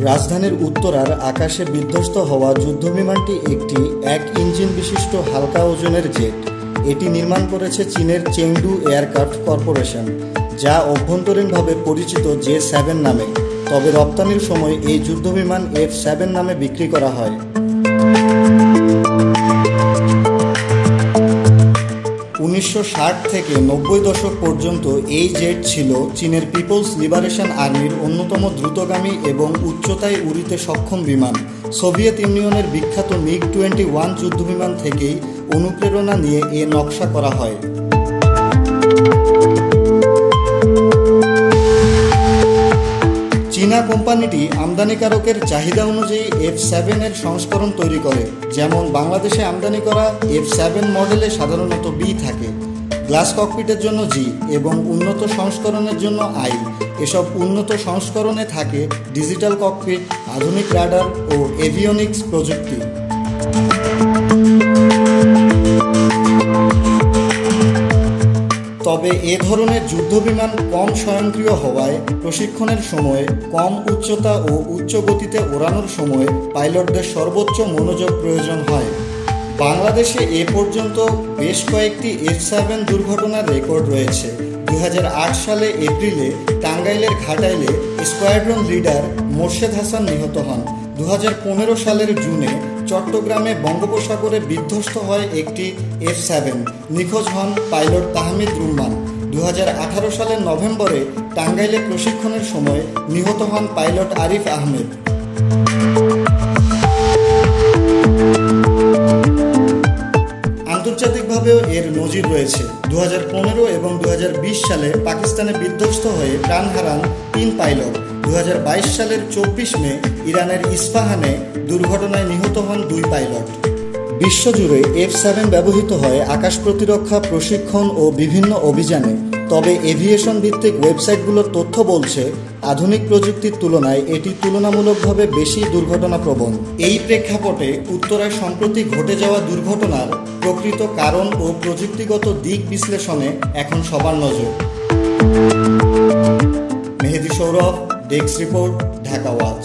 রাজধানীর উত্তরার আকাশে বিধ্বস্ত হওয়া যুদ্ধবিমানটি একটি 1 ইঞ্জিন বিশিষ্ট হালকা ওজনের জেট। এটি নির্মাণ করেছে চীনের চেংডু এয়ারক্রাফট কর্পোরেশন, যা অভ্যন্তরীণভাবে পরিচিত J7 নামে। তবে রপ্তানির সময় এই যুদ্ধবিমান F7 নামে বিক্রি করা হয়। 1960 থেকে 90 দশক পর্যন্ত এই জেট ছিল চীনের পিপলস লিবারেশন আর্মির অন্যতম দ্রুতগামী এবং উচ্চতায় উড়িতে সক্ষম বিমান। সোভিয়েত ইউনিয়নের বিখ্যাত MiG-21 যুদ্ধবিমান থেকেই অনুপ্রেরণা নিয়ে এ নকশা করা হয়। চীনা কোম্পানিটি আমদানিকারকের চাহিদা অনুযায়ী F7 এর সংস্করণ তৈরি করে। যেমন বাংলাদেশে আমদানি করা F7 মডেলে সাধারণত B থাকে, গ্লাস ককপিটের জন্য G এবং উন্নত সংস্করণের জন্য I। এসব উন্নত সংস্করণে থাকে ডিজিটাল ককপিট, আধুনিক রাডার ও এভিওনিক্স প্রযুক্তি। তবে এ ধরনের যুদ্ধবিমান কম স্বয়ংক্রিয় হওয়ায় প্রশিক্ষণের সময়ে, কম উচ্চতা ও উচ্চ গতিতে ওড়ানোর সময় পাইলটদের সর্বোচ্চ মনোযোগ প্রয়োজন হয়। বাংলাদেশে এ পর্যন্ত বেশ কয়েকটি F7 দুর্ঘটনার রেকর্ড রয়েছে। 2008 সালে এপ্রিলে টাঙ্গাইলের ঘাটাইলে স্কোয়াড্রন লিডার মোর্শেদ হাসান নিহত হন। 2015 সালের জুনে চট্টগ্রামে বঙ্গোপসাগরে বিধ্বস্ত হয় একটি F7, নিখোঁজ হন পাইলট তাহমিদ রুম্মান। 2018 সালের নভেম্বরে টাঙ্গাইলে প্রশিক্ষণের সময় নিহত হন পাইলট আরিফ আহমেদ। আন্তর্জাতিকভাবেও এর নজির রয়েছে। 2015 এবং 2020 সালে পাকিস্তানে বিধ্বস্ত হয়ে প্রাণ হারান 3 পাইলট। 2022 সালের 24 মে ইরানের ইস্পাহানে দুর্ঘটনায় নিহত হন 2 পাইলট। বিশ্বজুড়ে F7 ব্যবহৃত হয় আকাশ প্রতিরক্ষা, প্রশিক্ষণ ও বিভিন্ন অভিযানে। তবে এভিয়েশন ভিত্তিক ওয়েবসাইটগুলোর তথ্য বলছে আধুনিক প্রযুক্তির তুলনায় এটি তুলনামূলকভাবে বেশি দুর্ঘটনাপ্রবণ। এই প্রেক্ষাপটে উত্তরায় সম্প্রতি ঘটে যাওয়া দুর্ঘটনার প্রকৃত কারণ ও প্রযুক্তিগত দিক বিশ্লেষণে এখন সবার নজর। Mehedi Sourav, desk report, Dhaka watch.